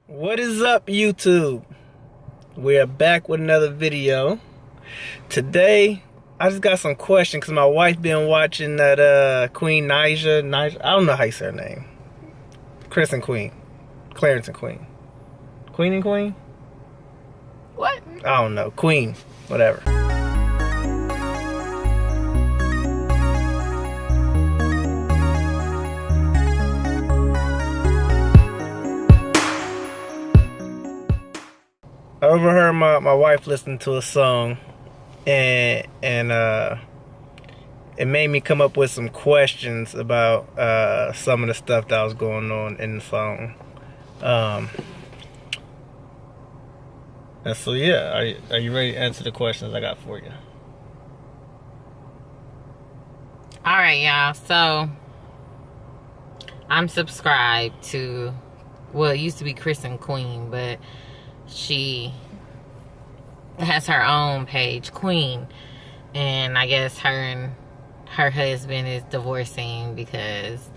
What is up, YouTube? We are back with another video. Today, I just got some questions because my wife been watching that Queen Naija. I don't know how you say her name. Chris and Queen. Clarence and Queen. Queen and Queen? What? I don't know. Queen. Whatever. I overheard my wife listening to a song, and it made me come up with some questions about some of the stuff that was going on in the song. And so yeah, are you ready to answer the questions I got for you? All right, y'all. So I'm subscribed to, well, it used to be Chris and Queen, but she has her own page, Queen, and I guess her and her husband is divorcing because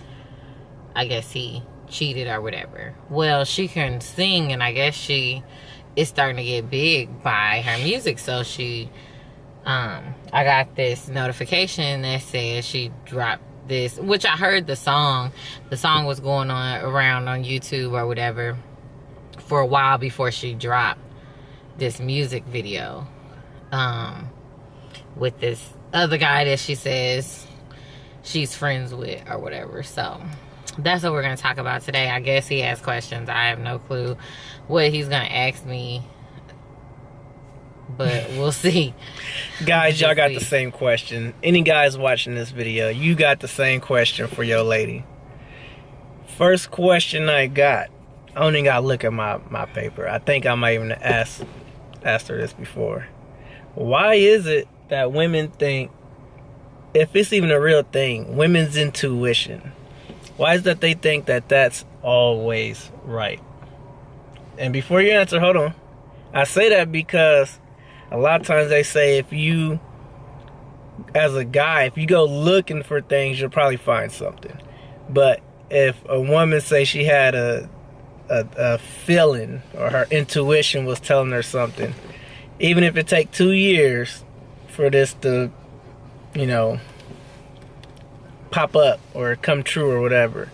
I guess he cheated or whatever. Well, she can sing, and I guess she is starting to get big by her music, so she I got this notification that says she dropped this, which I heard the song was going on around on YouTube or whatever for a while before she dropped this music video with this other guy that she says she's friends with or whatever. So that's what we're going to talk about today. I guess he has questions. I have no clue what he's going to ask me, but we'll see. Guys, y'all got the same question. Any guys watching this video, you got the same question for your lady. First question I got, I don't even gotta look at my paper. I think I might even asked her this before. Why is it that women think, if it's even a real thing, women's intuition, why is that they think that that's always right? And before you answer, hold on. I say that because a lot of times they say if you, as a guy, if you go looking for things, you'll probably find something. But if a woman say she had a feeling, or her intuition was telling her something, even if it take 2 years for this to, pop up or come true or whatever,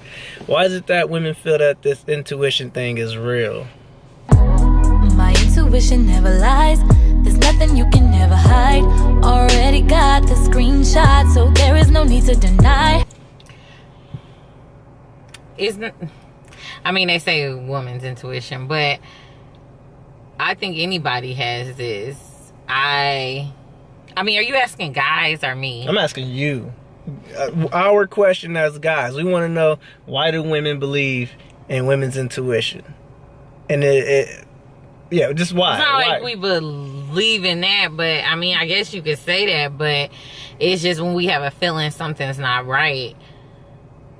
why is it that women feel that this intuition thing is real? My intuition never lies. There's nothing you can never hide. Already got the screenshot, so there is no need to deny. I mean, they say woman's intuition, but I think anybody has this. I mean, are you asking guys or me? I'm asking you. Our question as guys, we want to know, why do women believe in women's intuition? And just why? It's not like we believe in that, but I mean, I guess you could say that, but it's just when we have a feeling something's not right,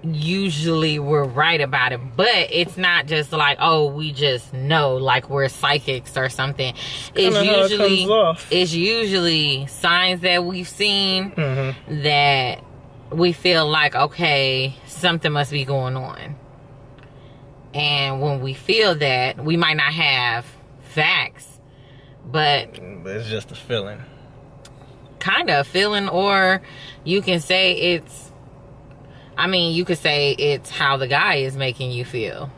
usually we're right about it. But it's not just like, oh, we just know, like we're psychics or something. It's usually signs that we've seen that we feel like, okay, something must be going on. And when we feel that, we might not have facts, but it's just a feeling. Kind of a feeling, or you can say you could say it's how the guy is making you feel.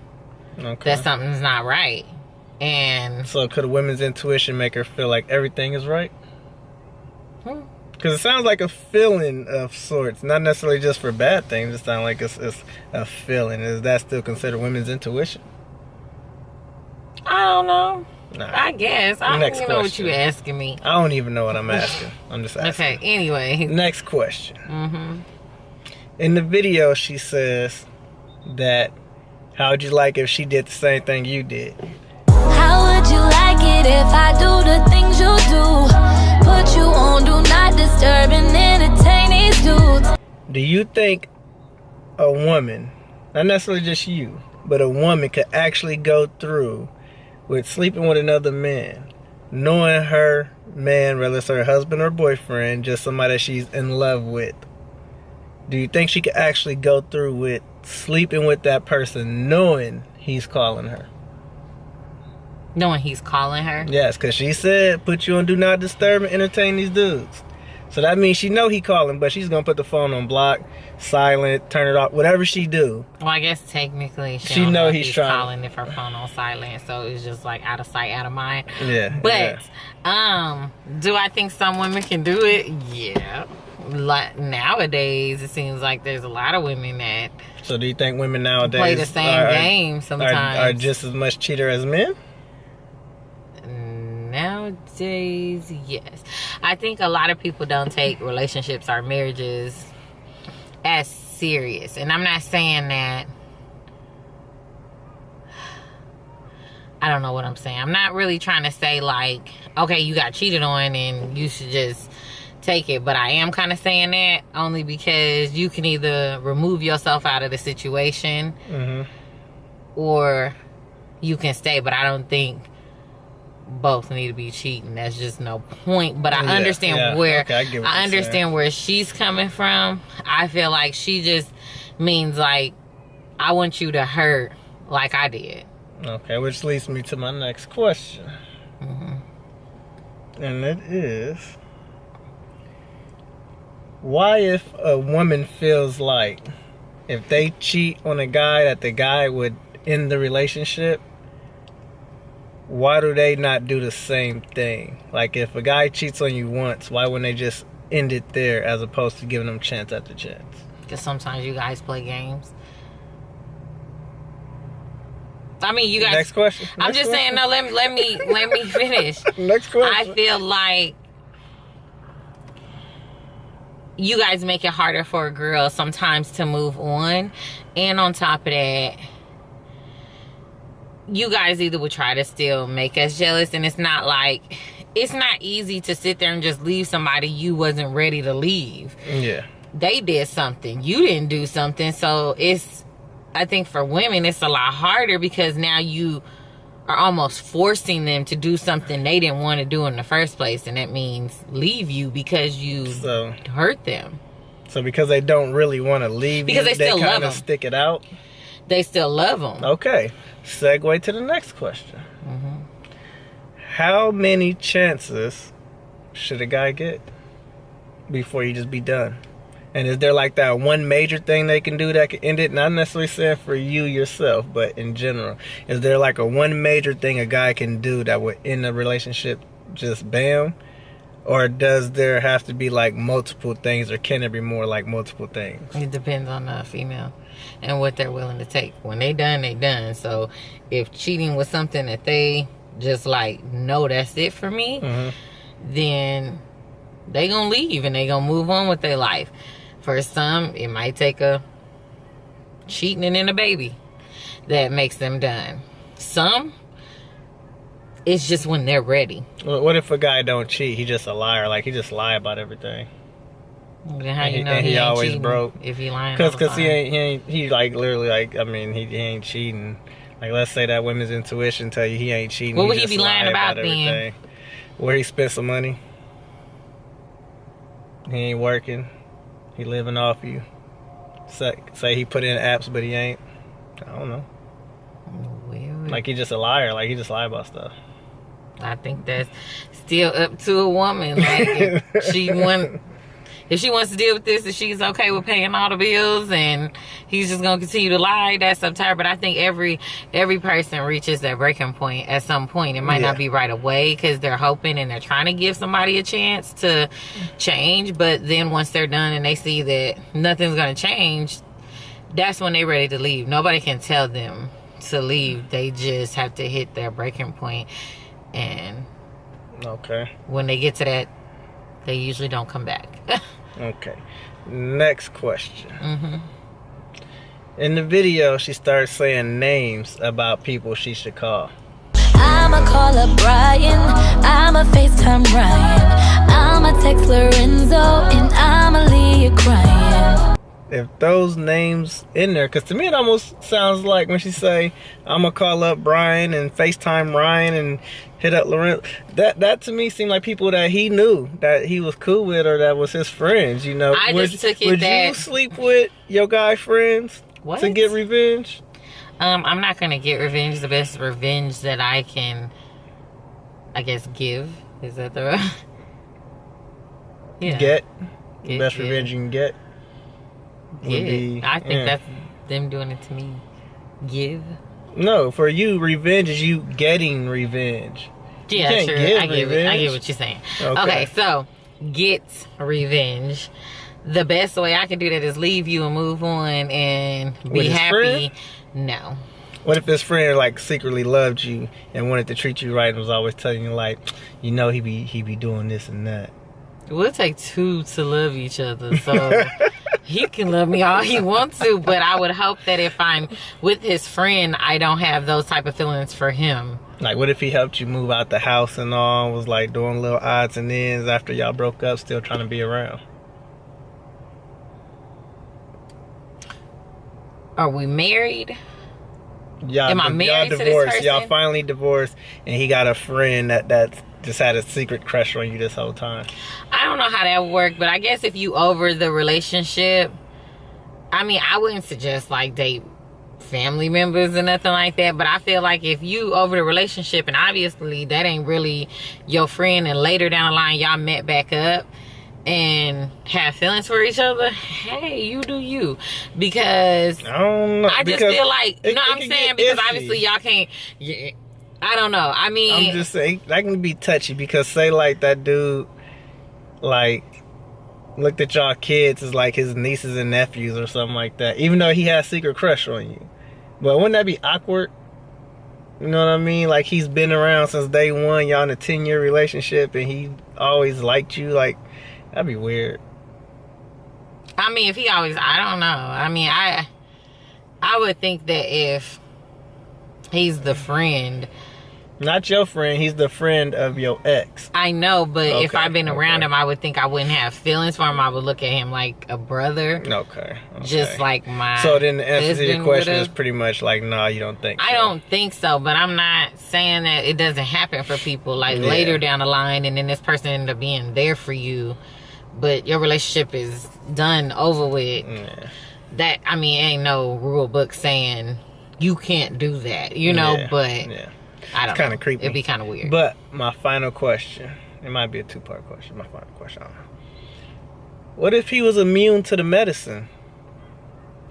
Okay. That something's not right. And so could a woman's intuition make her feel like everything is right? Because it sounds like a feeling of sorts, not necessarily just for bad things. It sounds like it's a feeling. Is that still considered women's intuition? I don't know. Nah. I guess. I don't even know what you're asking me. I don't even know what I'm asking. I'm just asking. Okay, anyway. Next question. In the video, she says that, how would you like if she did the same thing you did? How would you like it if I do the things you do? Put you on do not disturb and entertain these dudes. Do you think a woman, not necessarily just you, but a woman could actually go through with sleeping with another man, knowing her man, whether it's her husband or boyfriend, just somebody that she's in love with? Do you think she could actually go through with sleeping with that person knowing he's calling her? Knowing he's calling her? Yes, because she said, put you on Do Not Disturb and entertain these dudes. So that means she know he calling, but she's going to put the phone on block, silent, turn it off, whatever she do. Well, I guess technically she know don't know he's he's trying. calling if her phone on silent, so it's just like out of sight, out of mind. Yeah. But, do I think some women can do it? Yeah. Like, nowadays, it seems like there's a lot of women that So do you think women nowadays play the same game sometimes? are just as much cheater as men? Nowadays, yes. I think a lot of people don't take relationships or marriages as serious. And I'm not saying that. I don't know what I'm saying. I'm not really trying to say like, okay, you got cheated on and you should just take it. But I am kind of saying that only because you can either remove yourself out of the situation or you can stay. But I don't think both need to be cheating. That's just no point. But I understand where I understand where she's coming from. I feel like she just means like, I want you to hurt like I did. Okay, which leads me to my next question. And it is, why if a woman feels like if they cheat on a guy that the guy would end the relationship, why do they not do the same thing? Like, if a guy cheats on you once, why wouldn't they just end it there as opposed to giving them chance after chance? Because sometimes you guys play games. I mean, you guys. Next question. I'm just saying. No, let me finish. Next question. I feel like you guys make it harder for a girl sometimes to move on, and on top of that, you guys either would try to still make us jealous, and it's not easy to sit there and just leave somebody you wasn't ready to leave. Yeah. They did something. You didn't do something. So I think for women, it's a lot harder because now you are almost forcing them to do something they didn't want to do in the first place. And that means leave you because you hurt them. So because they don't really want to leave because you, they still love them. Stick it out. They still love them. Okay. Segue to the next question. How many chances should a guy get before you just be done? And is there like that one major thing they can do that can end it? Not necessarily saying for you yourself, but in general. Is there like a one major thing a guy can do that would end a relationship just bam? Or does there have to be like multiple things, or can there be more like multiple things? It depends on the female and what they're willing to take. When they done, they done. So if cheating was something that they just like, no, that's it for me, then they gonna leave and they gonna move on with their life. For some, it might take a cheating and then a baby that makes them done. Some, it's just when they're ready. Well, what if a guy don't cheat? He just a liar. Like, he just lie about everything. Then how you know he he ain't always cheating broke? If he lying? Because he like literally like, I mean, he ain't cheating. Like, let's say that women's intuition tell you he ain't cheating. What would he be lying about then? Everything. Where he spent some money. He ain't working. He living off you. Say he put in apps, but he ain't. I don't know. Like, he just a liar. Like, he just lie about stuff. I think that's still up to a woman. Like, if she wants to deal with this, if she's okay with paying all the bills and he's just gonna continue to lie, that's up to her. But I think every person reaches their breaking point at some point. It might not be right away because they're hoping and they're trying to give somebody a chance to change. But then once they're done and they see that nothing's gonna change, that's when they're ready to leave. Nobody can tell them to leave. They just have to hit their breaking point. And when they get to that, they usually don't come back. Okay. Next question. In the video, she starts saying names about people she should call. I'ma call up Brian, I'ma FaceTime Ryan, I'ma text Lorenzo, and I'ma leave you crying. If those names in there, because to me it almost sounds like when she say, I'ma call up Brian and FaceTime Ryan and hit up Lorenzo, that to me seemed like people that he knew, that he was cool with, or that was his friends, you know. I just took it would that... you sleep with your guy friends to get revenge? I'm not gonna get revenge. The best revenge that I can I guess, give. Is that the yeah. Get Get, best yeah. revenge you can get. Would be, I think yeah. that's them doing it to me. Give. No, for you, revenge is you getting revenge. Yeah, you can't sure. give I get it. I revenge. get what you're saying. Okay. Okay, so get revenge. The best way I can do that is leave you and move on and With be his happy. friend? No. What if his friend like secretly loved you and wanted to treat you right and was always telling you like, you know, he be doing this and that? We'll take two to love each other, so he can love me all he wants to, but I would hope that if I'm with his friend, I don't have those type of feelings for him. Like, what if he helped you move out the house and all, was like doing little odds and ends after y'all broke up, still trying to be around? Are we married? Y'all, Am I married to this divorced. person? Y'all finally divorced, and he got a friend that just had a secret crush on you this whole time. I don't know how that would work, but I guess if you over the relationship, I mean, I wouldn't suggest like date family members or nothing like that, but I feel like if you over the relationship and obviously that ain't really your friend, and later down the line y'all met back up and have feelings for each other, hey, you do you. Because I don't know. I just feel like, you know what I'm can saying? get Because iffy. obviously y'all can't, yeah, I don't know. I mean, I'm just saying that can be touchy, because say like that dude like looked at y'all kids as like his nieces and nephews or something like that, even though he had a secret crush on you. But wouldn't that be awkward? You know what I mean? Like, he's been around since day one, y'all in a 10-year relationship, and he always liked you. Like, that'd be weird. I mean, if he always, I don't know. I mean, I would think that if he's the friend. Not your friend, he's the friend of your ex. I know, but if Okay, I've been around okay. him, I would think I wouldn't have feelings for him. I would look at him like a brother. Okay. Just like my So then the answer to your husband question would've. is pretty much like, no, you don't think so. I don't think so, but I'm not saying that it doesn't happen for people. Like Yeah. later down the line, and then this person ended up being there for you, but your relationship is done, over with. Yeah. That, I mean, ain't no rule book saying you can't do that, you know, Yeah, but yeah. I don't It's kinda know. creepy. It'd be kind of weird. But my final question, it might be a two-part question. My final question, I don't know. What if he was immune to the medicine?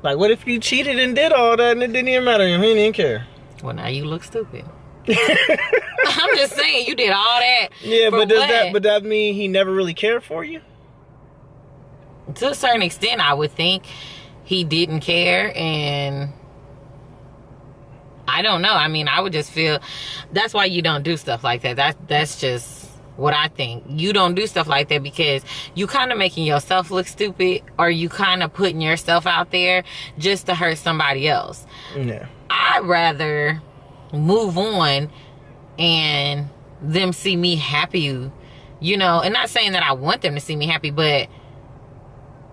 Like, what if you cheated and did all that and it didn't even matter to him? He didn't care. Well, now you look stupid. I'm just saying, you did all that. Yeah, for but does what? that mean he never really cared for you? To a certain extent, I would think he didn't care, and I don't know. I mean, I would just feel that's why you don't do stuff like that. That's just what I think. You don't do stuff like that because you kind of making yourself look stupid, or you kind of putting yourself out there just to hurt somebody else. Yeah. I'd rather move on and them see me happy, you know, and not saying that I want them to see me happy, but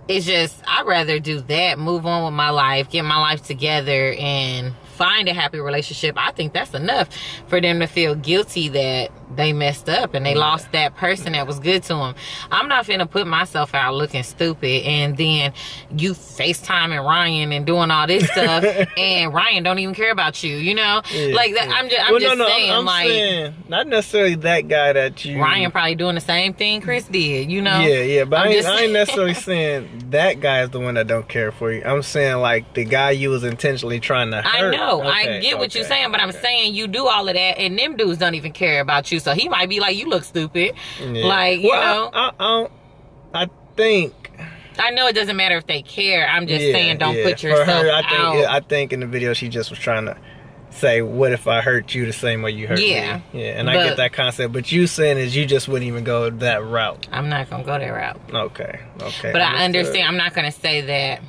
it's just, I'd rather do that, move on with my life, get my life together, and find a happy relationship. I think that's enough for them to feel guilty that they messed up and they lost that person that was good to them. I'm not finna put myself out looking stupid and then you FaceTiming Ryan and doing all this stuff and Ryan don't even care about you, you know? Yeah, like that. yeah. I'm just saying, I'm like, saying, not necessarily that guy that you... Ryan probably doing the same thing Chris did, you know? Yeah, but I'm I just ain't saying. necessarily saying that guy is the one that don't care for you. I'm saying like the guy you was intentionally trying to hurt. I know. I Okay, get what you're okay, saying, but I'm okay. saying you do all of that, and them dudes don't even care about you. So he might be like, "You look stupid." Yeah. Like, you know. I think. I know it doesn't matter if they care. I'm just Yeah, saying, don't yeah. put For yourself her, out. I think in the video she just was trying to say, "What if I hurt you the same way you hurt Yeah. me?" Yeah, and I But- get that concept. But you saying is you just wouldn't even go that route. I'm not gonna go that route. Okay. But I understand. I'm not gonna say that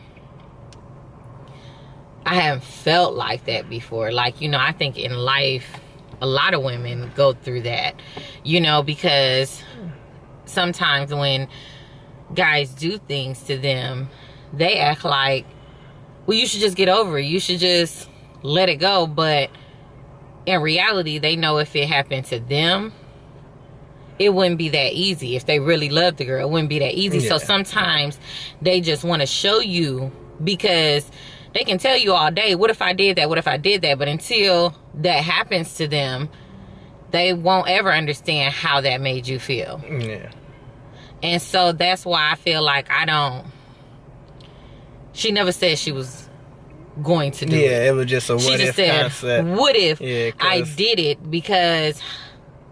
I haven't felt like that before. Like, you know, I think in life, a lot of women go through that, you know, because sometimes when guys do things to them, they act like, well, you should just get over it. You should just let it go. But in reality, they know if it happened to them, it wouldn't be that easy. If they really loved the girl, it wouldn't be that easy. Yeah. So sometimes they just want to show you, because they can tell you all day, what if I did that? What if I did that? But until that happens to them, they won't ever understand how that made you feel. Yeah. And so that's why I feel like she never said she was going to do it. Yeah, it was just a what if concept. What if I did it? Because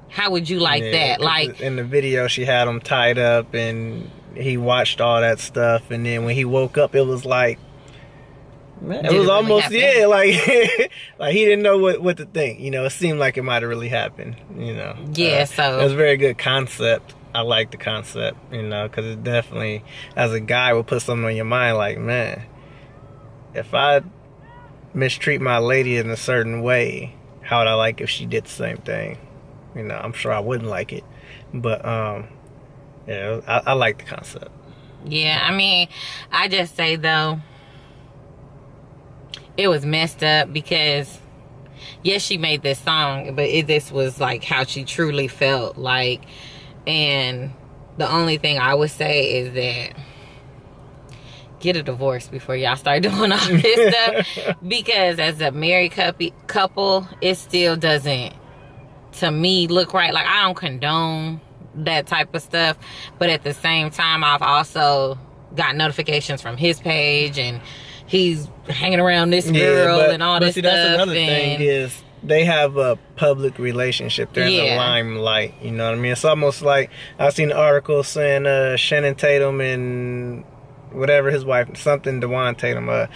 how would you like that? Like in the video, she had him tied up and he watched all that stuff. And then when he woke up, it was like, man, it was almost, like like he didn't know what to think. You know, it seemed like it might have really happened, you know. Yeah, so. It was a very good concept. I like the concept, you know, because it definitely, as a guy, will put something on your mind like, man, if I mistreat my lady in a certain way, how would I like if she did the same thing? You know, I'm sure I wouldn't like it. But, yeah, I like the concept. Yeah, I mean, I just say, though, it was messed up because, yes, she made this song, but this was, like, how she truly felt, like. And the only thing I would say is that get a divorce before y'all start doing all this stuff. Because as a married couple, it still doesn't, to me, look right. Like, I don't condone that type of stuff. But at the same time, I've also got notifications from his page. And he's hanging around this girl and all this stuff. That's another thing is, they have a public relationship. They're in the limelight. You know what I mean? It's almost like I've seen an article saying Shannon Tatum and whatever his wife, something Dewan Tatum,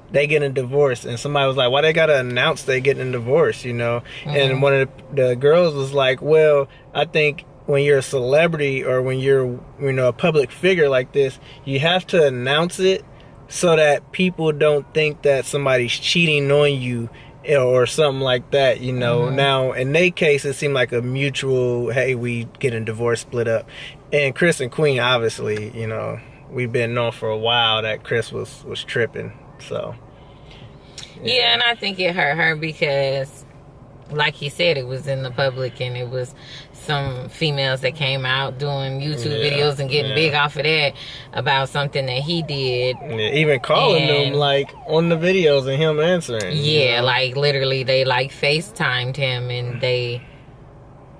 they getting a divorce, and somebody was like, "Why they gotta announce they getting a divorce?" You know? And one of the girls was like, "Well, I think when you're a celebrity or when you're a public figure like this, you have to announce it so that people don't think that somebody's cheating on you." Or something like that, you know. Now, in their case, it seemed like a mutual, hey, we getting divorced, split up. And Chris and Queen, obviously, you know, we've been known for a while that Chris was tripping. So, yeah, and I think it hurt her because, like he said, it was in the public and it was some females that came out doing YouTube videos and getting big off of that about something that he did. Yeah, even calling them like on the videos and him answering. Yeah, like literally they like FaceTimed him and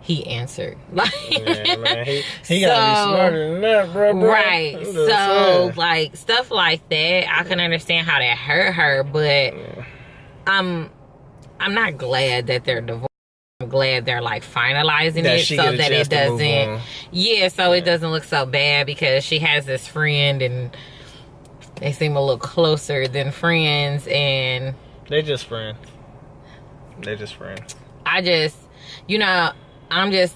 he answered. Like, yeah, man, he gotta be smarter than that, bro. Right. So like stuff like that, I can understand how that hurt her, but I'm not glad that they're divorced. I'm glad they're like finalizing it so that it doesn't so it doesn't look so bad, because she has this friend and they seem a little closer than friends, and they're just friends. I just, you know, I'm just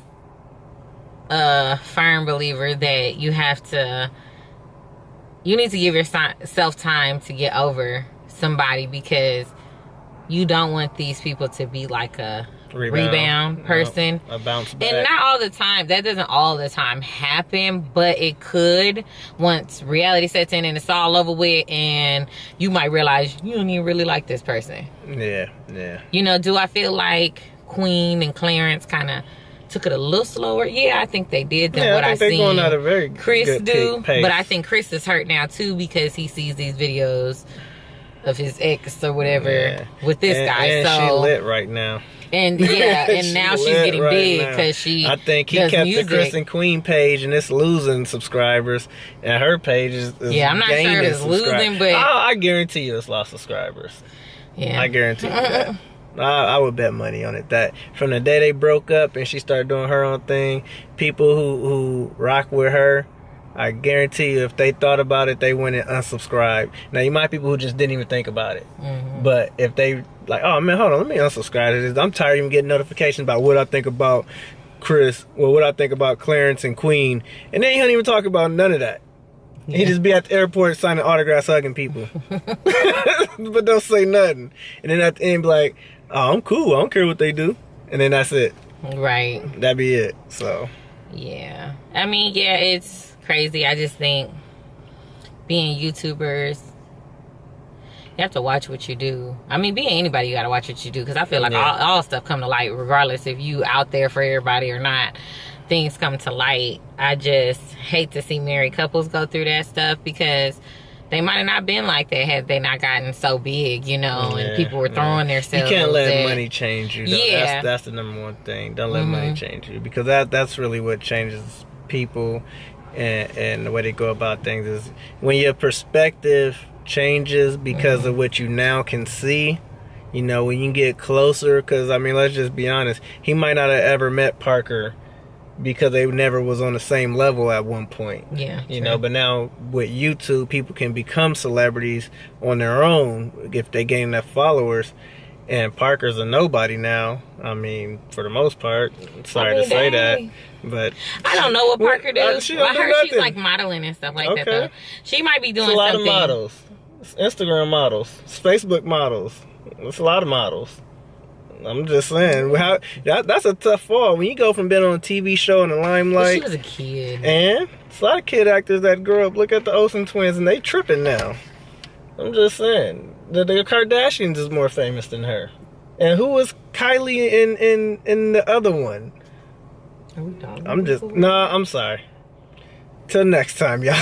a firm believer that you need to give yourself time to get over somebody, because you don't want these people to be like a rebound person. A bounce back. And not all the time. That doesn't all the time happen, but it could once reality sets in and it's all over with, and you might realize you don't even really like this person. Yeah. You know, do I feel like Queen and Clarence kind of took it a little slower? Yeah, I think they did than what I seen going at a very Chris good do. pace. But I think Chris is hurt now too, because he sees these videos of his ex or whatever with this guy. And so she lit right now. And and now she's getting big because I think he kept music. the Chris and Queen page, and it's losing subscribers, and her page is I'm not sure it's losing, but I guarantee you it's lost subscribers. Yeah, I guarantee you that. I would bet money on it that from the day they broke up and she started doing her own thing, people who rock with her, I guarantee you if they thought about it, they went and unsubscribed. Now, you might have people who just didn't even think about it. But if they like, oh man, hold on, let me unsubscribe to this. I'm tired of even getting notifications about what I think about Chris, or what I think about Clarence and Queen. And they don't even talk about none of that. He just be at the airport signing autographs, hugging people. But don't say nothing. And then at the end be like, oh, I'm cool, I don't care what they do. And then that's it. Right. That'd be it. So yeah, I mean, yeah, it's crazy. I just think being YouTubers, you have to watch what you do. I mean, being anybody, you gotta watch what you do, because I feel like all stuff come to light, regardless if you out there for everybody or not. Things come to light. I just hate to see married couples go through that stuff, because they might have not been like that had they not gotten so big, you know, and people were throwing themselves. You can't let money change you. Though. Yeah. That's the number one thing. Don't let money change you, because that's really what changes people and the way they go about things is when your perspective changes because of what you now can see. You know, when you get closer, because, I mean, let's just be honest. He might not have ever met Parker because they never was on the same level at one point. Yeah. You know, but now with YouTube, people can become celebrities on their own if they gain enough followers. And Parker's a nobody now. I mean, for the most part. Sorry to say that. But I don't know what Parker does. I heard nothing. she's like modeling and stuff like that, though. She might be doing it's a lot something. of models. It's Instagram models. It's Facebook models. It's a lot of models. I'm just saying, that's a tough fall. When you go from being on a TV show in the limelight. She was a kid. And it's a lot of kid actors that grow up. Look at the Olsen twins, and they tripping now. I'm just saying. The Kardashians is more famous than her. And who was Kylie in the other one? Are we talking I'm sorry. Till next time, y'all.